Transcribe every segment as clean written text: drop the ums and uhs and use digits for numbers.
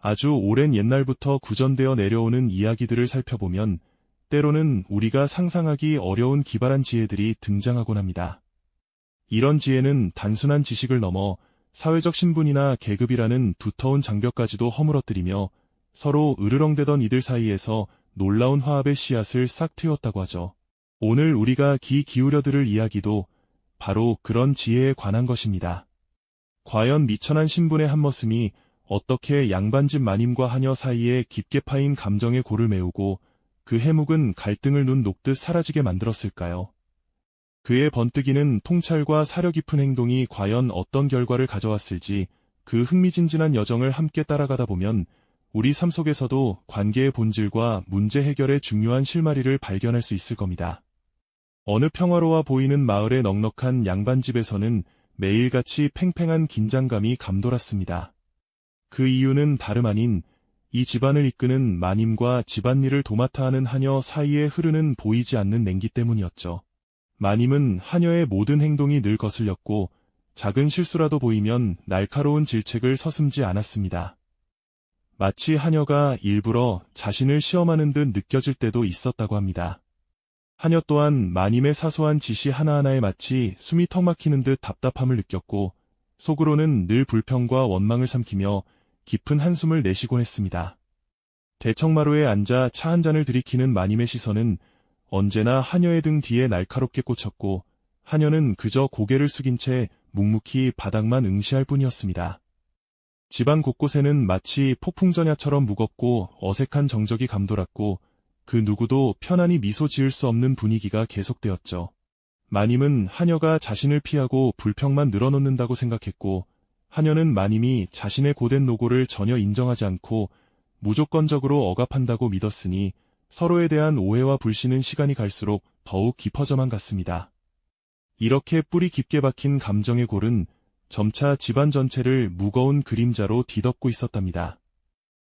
아주 오랜 옛날부터 구전되어 내려오는 이야기들을 살펴보면 때로는 우리가 상상하기 어려운 기발한 지혜들이 등장하곤 합니다. 이런 지혜는 단순한 지식을 넘어 사회적 신분이나 계급이라는 두터운 장벽까지도 허물어뜨리며 서로 으르렁대던 이들 사이에서 놀라운 화합의 씨앗을 싹 틔웠다고 하죠. 오늘 우리가 귀 기울여 들을 이야기도 바로 그런 지혜에 관한 것입니다. 과연 미천한 신분의 한머슴이 어떻게 양반집 마님과 하녀 사이에 깊게 파인 감정의 골을 메우고 그 해묵은 갈등을 눈 녹듯 사라지게 만들었을까요? 그의 번뜩이는 통찰과 사려 깊은 행동이 과연 어떤 결과를 가져왔을지 그 흥미진진한 여정을 함께 따라가다 보면 우리 삶 속에서도 관계의 본질과 문제 해결의 중요한 실마리를 발견할 수 있을 겁니다. 어느 평화로워 보이는 마을의 넉넉한 양반집에서는 매일같이 팽팽한 긴장감이 감돌았습니다. 그 이유는 다름 아닌 이 집안을 이끄는 마님과 집안일을 도맡아 하는 하녀 사이에 흐르는 보이지 않는 냉기 때문이었죠. 마님은 하녀의 모든 행동이 늘 거슬렸고 작은 실수라도 보이면 날카로운 질책을 서슴지 않았습니다. 마치 하녀가 일부러 자신을 시험하는 듯 느껴질 때도 있었다고 합니다. 하녀 또한 마님의 사소한 지시 하나하나에 마치 숨이 턱 막히는 듯 답답함을 느꼈고 속으로는 늘 불평과 원망을 삼키며 깊은 한숨을 내쉬곤 했습니다. 대청마루에 앉아 차 한 잔을 들이키는 마님의 시선은 언제나 하녀의 등 뒤에 날카롭게 꽂혔고 하녀는 그저 고개를 숙인 채 묵묵히 바닥만 응시할 뿐이었습니다. 집안 곳곳에는 마치 폭풍전야처럼 무겁고 어색한 정적이 감돌았고 그 누구도 편안히 미소 지을 수 없는 분위기가 계속되었죠. 마님은 하녀가 자신을 피하고 불평만 늘어놓는다고 생각했고 하녀는 마님이 자신의 고된 노고를 전혀 인정하지 않고 무조건적으로 억압한다고 믿었으니 서로에 대한 오해와 불신은 시간이 갈수록 더욱 깊어져만 갔습니다. 이렇게 뿌리 깊게 박힌 감정의 골은 점차 집안 전체를 무거운 그림자로 뒤덮고 있었답니다.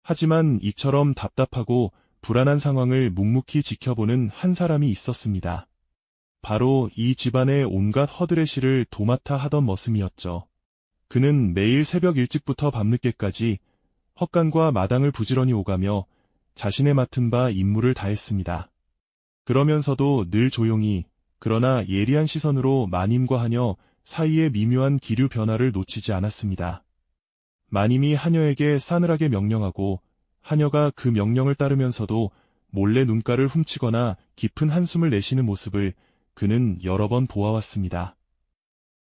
하지만 이처럼 답답하고 불안한 상황을 묵묵히 지켜보는 한 사람이 있었습니다. 바로 이 집안의 온갖 허드렛일을 도맡아 하던 머슴이었죠. 그는 매일 새벽 일찍부터 밤늦게까지 헛간과 마당을 부지런히 오가며 자신의 맡은 바 임무를 다했습니다. 그러면서도 늘 조용히 그러나 예리한 시선으로 마님과 하녀 사이의 미묘한 기류 변화를 놓치지 않았습니다. 마님이 하녀에게 싸늘하게 명령하고 하녀가 그 명령을 따르면서도 몰래 눈가를 훔치거나 깊은 한숨을 내쉬는 모습을 그는 여러 번 보아왔습니다.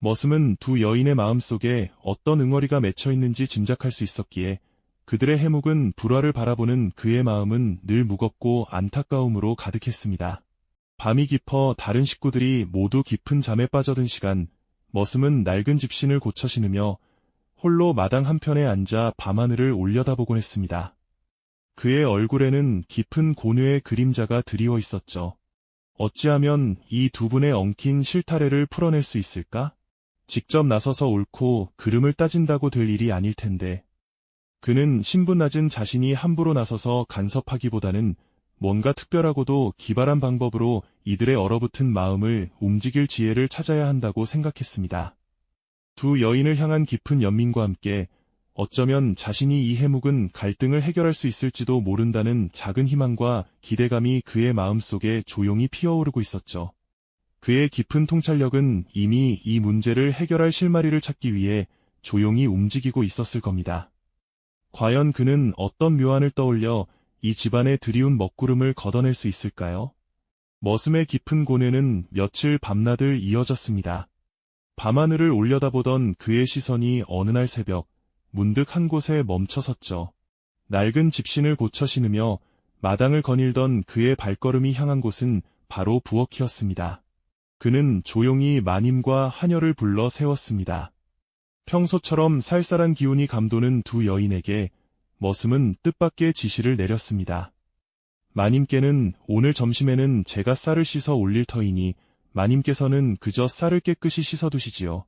머슴은 두 여인의 마음속에 어떤 응어리가 맺혀 있는지 짐작할 수 있었기에 그들의 해묵은 불화를 바라보는 그의 마음은 늘 무겁고 안타까움으로 가득했습니다. 밤이 깊어 다른 식구들이 모두 깊은 잠에 빠져든 시간, 머슴은 낡은 집신을 고쳐 신으며 홀로 마당 한편에 앉아 밤하늘을 올려다보곤 했습니다. 그의 얼굴에는 깊은 고뇌의 그림자가 드리워 있었죠. 어찌하면 이 두 분의 엉킨 실타래를 풀어낼 수 있을까? 직접 나서서 옳고 그름을 따진다고 될 일이 아닐 텐데. 그는 신분 낮은 자신이 함부로 나서서 간섭하기보다는 뭔가 특별하고도 기발한 방법으로 이들의 얼어붙은 마음을 움직일 지혜를 찾아야 한다고 생각했습니다. 두 여인을 향한 깊은 연민과 함께 어쩌면 자신이 이 해묵은 갈등을 해결할 수 있을지도 모른다는 작은 희망과 기대감이 그의 마음속에 조용히 피어오르고 있었죠. 그의 깊은 통찰력은 이미 이 문제를 해결할 실마리를 찾기 위해 조용히 움직이고 있었을 겁니다. 과연 그는 어떤 묘안을 떠올려 이 집안의 드리운 먹구름을 걷어낼 수 있을까요? 머슴의 깊은 고뇌는 며칠 밤낮을 이어졌습니다. 밤하늘을 올려다보던 그의 시선이 어느 날 새벽 문득 한 곳에 멈춰섰죠. 낡은 집신을 고쳐 신으며 마당을 거닐던 그의 발걸음이 향한 곳은 바로 부엌이었습니다. 그는 조용히 마님과 하녀를 불러 세웠습니다. 평소처럼 쌀쌀한 기운이 감도는 두 여인에게 머슴은 뜻밖의 지시를 내렸습니다. 마님께는 오늘 점심에는 제가 쌀을 씻어 올릴 터이니 마님께서는 그저 쌀을 깨끗이 씻어두시지요.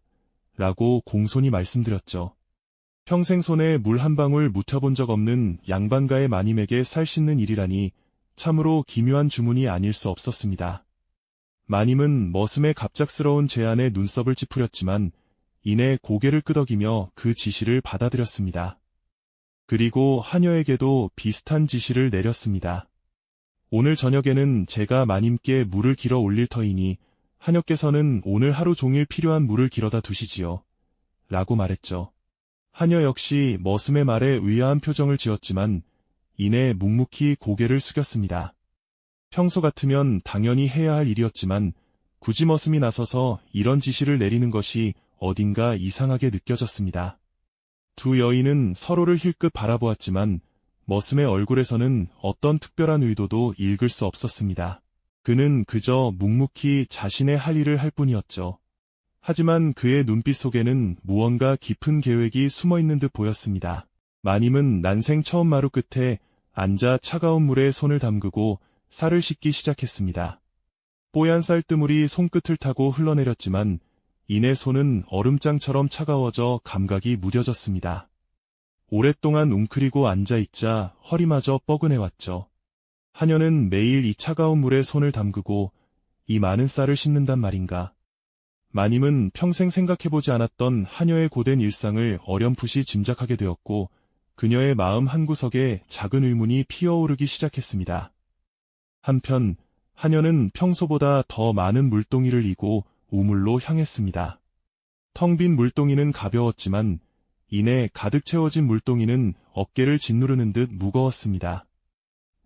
라고 공손히 말씀드렸죠. 평생 손에 물 한 방울 묻혀본 적 없는 양반가의 마님에게 쌀 씻는 일이라니 참으로 기묘한 주문이 아닐 수 없었습니다. 마님은 머슴의 갑작스러운 제안에 눈썹을 찌푸렸지만 이내 고개를 끄덕이며 그 지시를 받아들였습니다. 그리고 하녀에게도 비슷한 지시를 내렸습니다. 오늘 저녁에는 제가 마님께 물을 길어 올릴 터이니 하녀께서는 오늘 하루 종일 필요한 물을 길어다 두시지요. 라고 말했죠. 하녀 역시 머슴의 말에 의아한 표정을 지었지만 이내 묵묵히 고개를 숙였습니다. 평소 같으면 당연히 해야 할 일이었지만 굳이 머슴이 나서서 이런 지시를 내리는 것이 어딘가 이상하게 느껴졌습니다. 두 여인은 서로를 힐끗 바라보았지만 머슴의 얼굴에서는 어떤 특별한 의도도 읽을 수 없었습니다. 그는 그저 묵묵히 자신의 할 일을 할 뿐이었죠. 하지만 그의 눈빛 속에는 무언가 깊은 계획이 숨어있는 듯 보였습니다. 마님은 난생 처음 마루 끝에 앉아 차가운 물에 손을 담그고 쌀을 씻기 시작했습니다. 뽀얀 쌀뜨물이 손끝을 타고 흘러내렸지만 이내 손은 얼음장처럼 차가워져 감각이 무뎌졌습니다. 오랫동안 웅크리고 앉아있자 허리마저 뻐근해왔죠. 하녀는 매일 이 차가운 물에 손을 담그고 이 많은 쌀을 씻는단 말인가. 마님은 평생 생각해보지 않았던 하녀의 고된 일상을 어렴풋이 짐작하게 되었고 그녀의 마음 한구석에 작은 의문이 피어오르기 시작했습니다. 한편 하녀는 평소보다 더 많은 물동이를 이고 우물로 향했습니다. 텅 빈 물동이는 가벼웠지만 이내 가득 채워진 물동이는 어깨를 짓누르는 듯 무거웠습니다.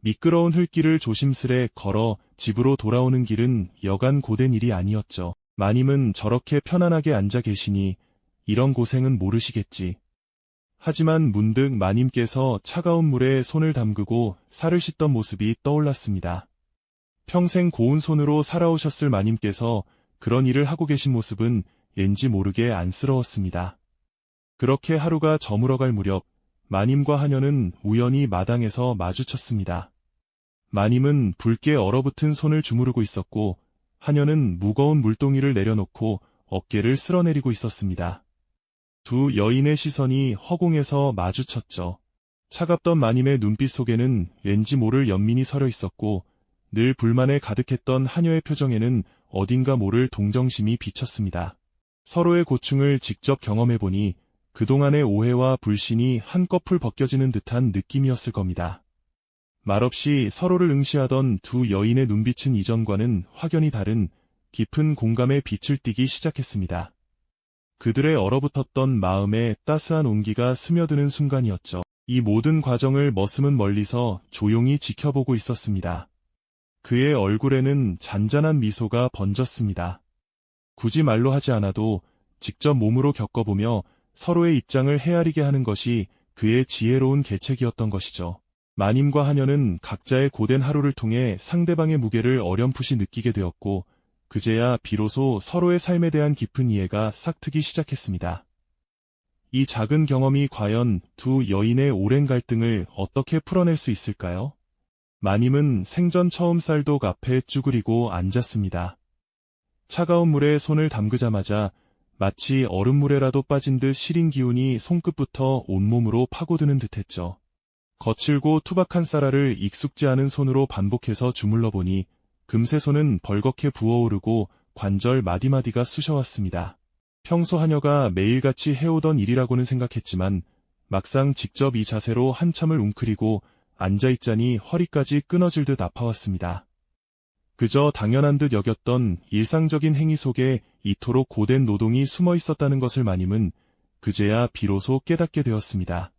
미끄러운 흙길을 조심스레 걸어 집으로 돌아오는 길은 여간 고된 일이 아니었죠. 마님은 저렇게 편안하게 앉아 계시니 이런 고생은 모르시겠지. 하지만 문득 마님께서 차가운 물에 손을 담그고 쌀을 씻던 모습이 떠올랐습니다. 평생 고운 손으로 살아오셨을 마님께서 그런 일을 하고 계신 모습은 왠지 모르게 안쓰러웠습니다. 그렇게 하루가 저물어갈 무렵 마님과 하녀는 우연히 마당에서 마주쳤습니다. 마님은 붉게 얼어붙은 손을 주무르고 있었고 하녀는 무거운 물동이를 내려놓고 어깨를 쓸어내리고 있었습니다. 두 여인의 시선이 허공에서 마주쳤죠. 차갑던 마님의 눈빛 속에는 왠지 모를 연민이 서려 있었고 늘 불만에 가득했던 하녀의 표정에는 어딘가 모를 동정심이 비쳤습니다. 서로의 고충을 직접 경험해보니 그동안의 오해와 불신이 한꺼풀 벗겨지는 듯한 느낌이었을 겁니다. 말없이 서로를 응시하던 두 여인의 눈빛은 이전과는 확연히 다른 깊은 공감의 빛을 띠기 시작했습니다. 그들의 얼어붙었던 마음에 따스한 온기가 스며드는 순간이었죠. 이 모든 과정을 머슴은 멀리서 조용히 지켜보고 있었습니다. 그의 얼굴에는 잔잔한 미소가 번졌습니다. 굳이 말로 하지 않아도 직접 몸으로 겪어보며 서로의 입장을 헤아리게 하는 것이 그의 지혜로운 계책이었던 것이죠. 마님과 하녀는 각자의 고된 하루를 통해 상대방의 무게를 어렴풋이 느끼게 되었고 그제야 비로소 서로의 삶에 대한 깊은 이해가 싹트기 시작했습니다. 이 작은 경험이 과연 두 여인의 오랜 갈등을 어떻게 풀어낼 수 있을까요? 마님은 생전 처음 쌀독 앞에 쭈그리고 앉았습니다. 차가운 물에 손을 담그자마자 마치 얼음물에라도 빠진 듯 시린 기운이 손끝부터 온몸으로 파고드는 듯했죠. 거칠고 투박한 쌀알을 익숙지 않은 손으로 반복해서 주물러 보니 금세 손은 벌겋게 부어오르고 관절 마디마디가 쑤셔왔습니다. 평소 하녀가 매일같이 해오던 일이라고는 생각했지만 막상 직접 이 자세로 한참을 웅크리고 앉아있자니 허리까지 끊어질 듯 아파왔습니다. 그저 당연한 듯 여겼던 일상적인 행위 속에 이토록 고된 노동이 숨어 있었다는 것을 마님은 그제야 비로소 깨닫게 되었습니다.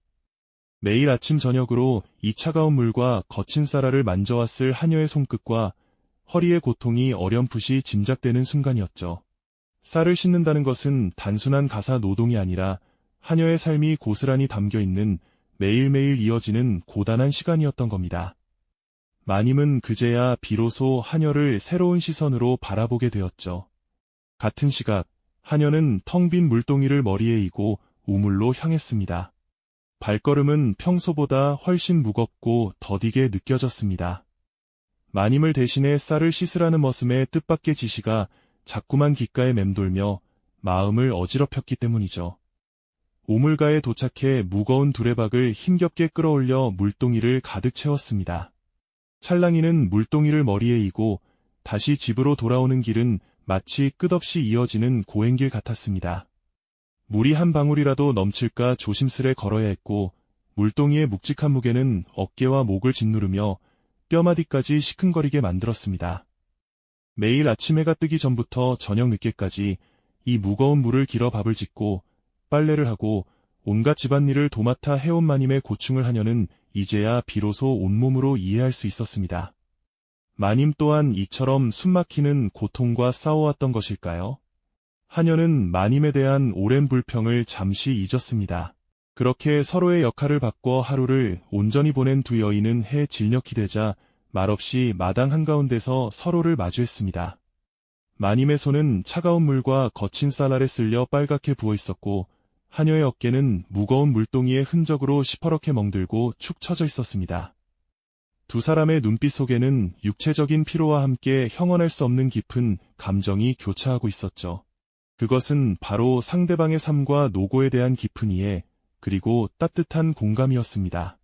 매일 아침 저녁으로 이 차가운 물과 거친 쌀알을 만져왔을 하녀의 손끝과 허리의 고통이 어렴풋이 짐작되는 순간이었죠. 쌀을 씻는다는 것은 단순한 가사 노동이 아니라 하녀의 삶이 고스란히 담겨있는 매일매일 이어지는 고단한 시간이었던 겁니다. 마님은 그제야 비로소 하녀를 새로운 시선으로 바라보게 되었죠. 같은 시각, 하녀는 텅 빈 물동이를 머리에 이고 우물로 향했습니다. 발걸음은 평소보다 훨씬 무겁고 더디게 느껴졌습니다. 마님을 대신해 쌀을 씻으라는 머슴의 뜻밖의 지시가 자꾸만 귓가에 맴돌며 마음을 어지럽혔기 때문이죠. 우물가에 도착해 무거운 두레박을 힘겹게 끌어올려 물동이를 가득 채웠습니다. 찰랑이는 물동이를 머리에 이고 다시 집으로 돌아오는 길은 마치 끝없이 이어지는 고행길 같았습니다. 물이 한 방울이라도 넘칠까 조심스레 걸어야 했고 물동이의 묵직한 무게는 어깨와 목을 짓누르며 뼈마디까지 시큰거리게 만들었습니다. 매일 아침 해가 뜨기 전부터 저녁 늦게까지 이 무거운 물을 길어 밥을 짓고 빨래를 하고 온갖 집안일을 도맡아 해온 마님의 고충을 하녀는 이제야 비로소 온몸으로 이해할 수 있었습니다. 마님 또한 이처럼 숨막히는 고통과 싸워왔던 것일까요? 하녀는 마님에 대한 오랜 불평을 잠시 잊었습니다. 그렇게 서로의 역할을 바꿔 하루를 온전히 보낸 두 여인은 해 질녘이 되자 말없이 마당 한가운데서 서로를 마주했습니다. 마님의 손은 차가운 물과 거친 쌀 아래 쓸려 빨갛게 부어 있었고 하녀의 어깨는 무거운 물동이의 흔적으로 시퍼렇게 멍들고 축 처져 있었습니다. 두 사람의 눈빛 속에는 육체적인 피로와 함께 형언할 수 없는 깊은 감정이 교차하고 있었죠. 그것은 바로 상대방의 삶과 노고에 대한 깊은 이해, 그리고 따뜻한 공감이었습니다.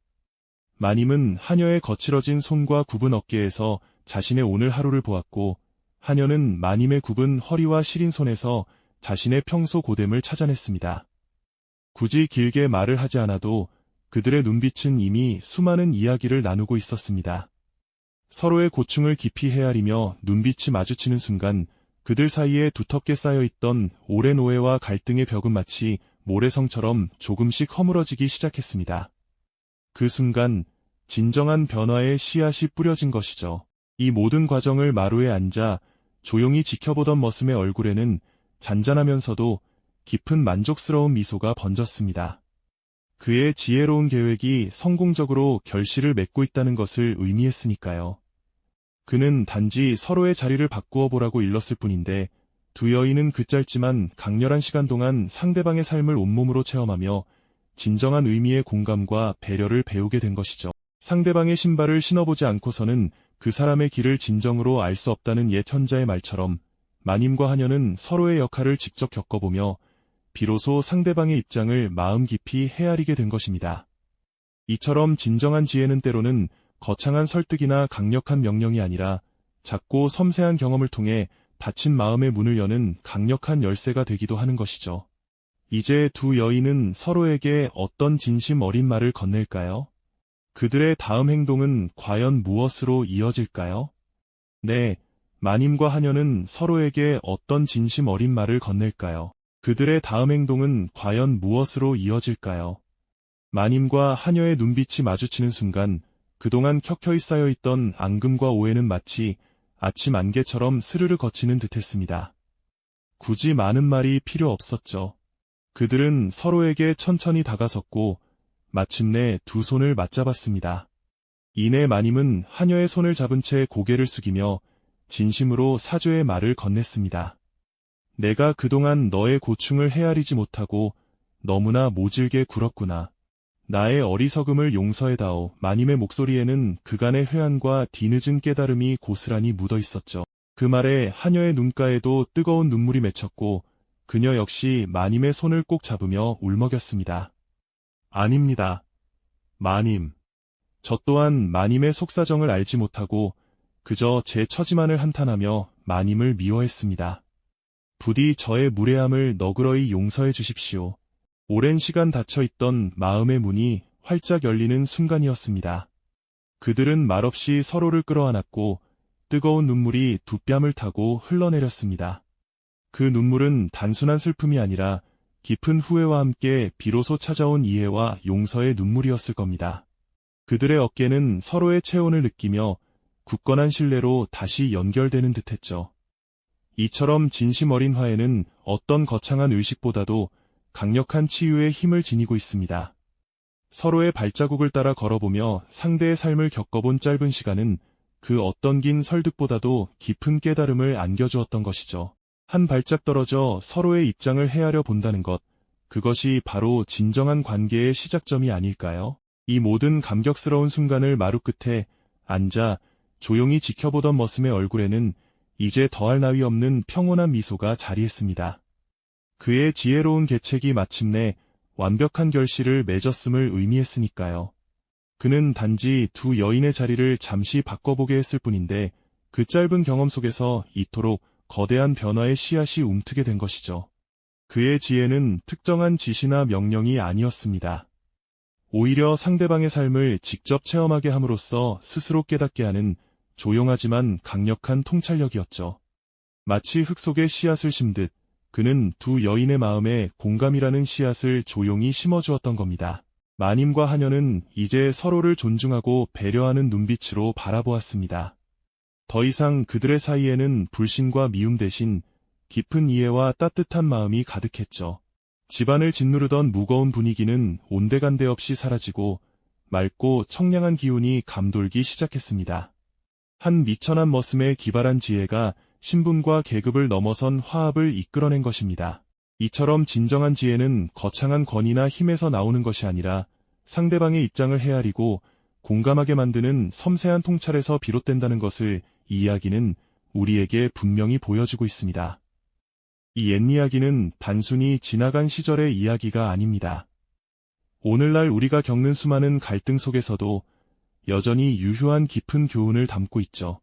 마님은 하녀의 거칠어진 손과 굽은 어깨에서 자신의 오늘 하루를 보았고, 하녀는 마님의 굽은 허리와 시린 손에서 자신의 평소 고됨을 찾아냈습니다. 굳이 길게 말을 하지 않아도 그들의 눈빛은 이미 수많은 이야기를 나누고 있었습니다. 서로의 고충을 깊이 헤아리며 눈빛이 마주치는 순간 그들 사이에 두텁게 쌓여있던 오랜 오해와 갈등의 벽은 마치 모래성처럼 조금씩 허물어지기 시작했습니다. 그 순간 진정한 변화의 씨앗이 뿌려진 것이죠. 이 모든 과정을 마루에 앉아 조용히 지켜보던 머슴의 얼굴에는 잔잔하면서도 깊은 만족스러운 미소가 번졌습니다. 그의 지혜로운 계획이 성공적으로 결실을 맺고 있다는 것을 의미했으니까요. 그는 단지 서로의 자리를 바꾸어 보라고 일렀을 뿐인데 두 여인은 그 짧지만 강렬한 시간 동안 상대방의 삶을 온몸으로 체험하며 진정한 의미의 공감과 배려를 배우게 된 것이죠. 상대방의 신발을 신어보지 않고서는 그 사람의 길을 진정으로 알 수 없다는 옛 현자의 말처럼 마님과 하녀는 서로의 역할을 직접 겪어보며 비로소 상대방의 입장을 마음 깊이 헤아리게 된 것입니다. 이처럼 진정한 지혜는 때로는 거창한 설득이나 강력한 명령이 아니라 작고 섬세한 경험을 통해 닫힌 마음의 문을 여는 강력한 열쇠가 되기도 하는 것이죠. 이제 두 여인은 서로에게 어떤 진심 어린 말을 건넬까요? 그들의 다음 행동은 과연 무엇으로 이어질까요? 네, 마님과 하녀는 서로에게 어떤 진심 어린 말을 건넬까요? 그들의 다음 행동은 과연 무엇으로 이어질까요? 마님과 하녀의 눈빛이 마주치는 순간 그동안 켜켜이 쌓여있던 앙금과 오해는 마치 아침 안개처럼 스르르 거치는 듯했습니다. 굳이 많은 말이 필요 없었죠. 그들은 서로에게 천천히 다가섰고 마침내 두 손을 맞잡았습니다. 이내 마님은 하녀의 손을 잡은 채 고개를 숙이며 진심으로 사죄의 말을 건넸습니다. 내가 그동안 너의 고충을 헤아리지 못하고 너무나 모질게 굴었구나. 나의 어리석음을 용서해다오. 마님의 목소리에는 그간의 회한과 뒤늦은 깨달음이 고스란히 묻어 있었죠. 그 말에 하녀의 눈가에도 뜨거운 눈물이 맺혔고 그녀 역시 마님의 손을 꼭 잡으며 울먹였습니다. 아닙니다. 마님. 저 또한 마님의 속사정을 알지 못하고 그저 제 처지만을 한탄하며 마님을 미워했습니다. 부디 저의 무례함을 너그러이 용서해 주십시오. 오랜 시간 닫혀있던 마음의 문이 활짝 열리는 순간이었습니다. 그들은 말없이 서로를 끌어안았고 뜨거운 눈물이 두 뺨을 타고 흘러내렸습니다. 그 눈물은 단순한 슬픔이 아니라 깊은 후회와 함께 비로소 찾아온 이해와 용서의 눈물이었을 겁니다. 그들의 어깨는 서로의 체온을 느끼며 굳건한 신뢰로 다시 연결되는 듯했죠. 이처럼 진심 어린 화해는 어떤 거창한 의식보다도 강력한 치유의 힘을 지니고 있습니다. 서로의 발자국을 따라 걸어보며 상대의 삶을 겪어본 짧은 시간은 그 어떤 긴 설득보다도 깊은 깨달음을 안겨주었던 것이죠. 한 발짝 떨어져 서로의 입장을 헤아려 본다는 것, 그것이 바로 진정한 관계의 시작점이 아닐까요? 이 모든 감격스러운 순간을 마루 끝에 앉아 조용히 지켜보던 머슴의 얼굴에는 이제 더할 나위 없는 평온한 미소가 자리했습니다. 그의 지혜로운 계책이 마침내 완벽한 결실을 맺었음을 의미했으니까요. 그는 단지 두 여인의 자리를 잠시 바꿔보게 했을 뿐인데 그 짧은 경험 속에서 이토록 거대한 변화의 씨앗이 움트게 된 것이죠. 그의 지혜는 특정한 지시나 명령이 아니었습니다. 오히려 상대방의 삶을 직접 체험하게 함으로써 스스로 깨닫게 하는 조용하지만 강력한 통찰력이었죠. 마치 흙 속에 씨앗을 심듯 그는 두 여인의 마음에 공감이라는 씨앗을 조용히 심어주었던 겁니다. 마님과 하녀는 이제 서로를 존중하고 배려하는 눈빛으로 바라보았습니다. 더 이상 그들의 사이에는 불신과 미움 대신 깊은 이해와 따뜻한 마음이 가득했죠. 집안을 짓누르던 무거운 분위기는 온데간데 없이 사라지고 맑고 청량한 기운이 감돌기 시작했습니다. 한 미천한 머슴의 기발한 지혜가 신분과 계급을 넘어선 화합을 이끌어낸 것입니다. 이처럼 진정한 지혜는 거창한 권위나 힘에서 나오는 것이 아니라 상대방의 입장을 헤아리고 공감하게 만드는 섬세한 통찰에서 비롯된다는 것을 이 이야기는 우리에게 분명히 보여주고 있습니다. 이 옛 이야기는 단순히 지나간 시절의 이야기가 아닙니다. 오늘날 우리가 겪는 수많은 갈등 속에서도 여전히 유효한 깊은 교훈을 담고 있죠.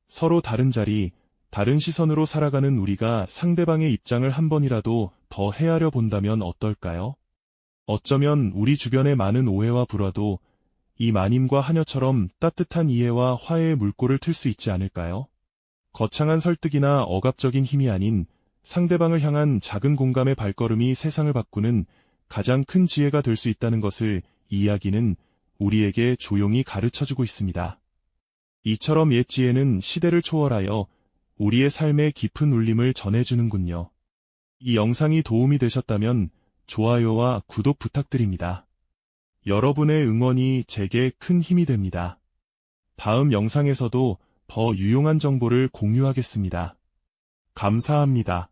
서로 다른 자리, 다른 시선으로 살아가는 우리가 상대방의 입장을 한 번이라도 더 헤아려 본다면 어떨까요? 어쩌면 우리 주변의 많은 오해와 불화도 이 마님과 하녀처럼 따뜻한 이해와 화해의 물꼬를 틀 수 있지 않을까요? 거창한 설득이나 억압적인 힘이 아닌 상대방을 향한 작은 공감의 발걸음이 세상을 바꾸는 가장 큰 지혜가 될 수 있다는 것을 이 이야기는 우리에게 조용히 가르쳐주고 있습니다. 이처럼 옛 지혜는 시대를 초월하여 우리의 삶의 깊은 울림을 전해주는군요. 이 영상이 도움이 되셨다면 좋아요와 구독 부탁드립니다. 여러분의 응원이 제게 큰 힘이 됩니다. 다음 영상에서도 더 유용한 정보를 공유하겠습니다. 감사합니다.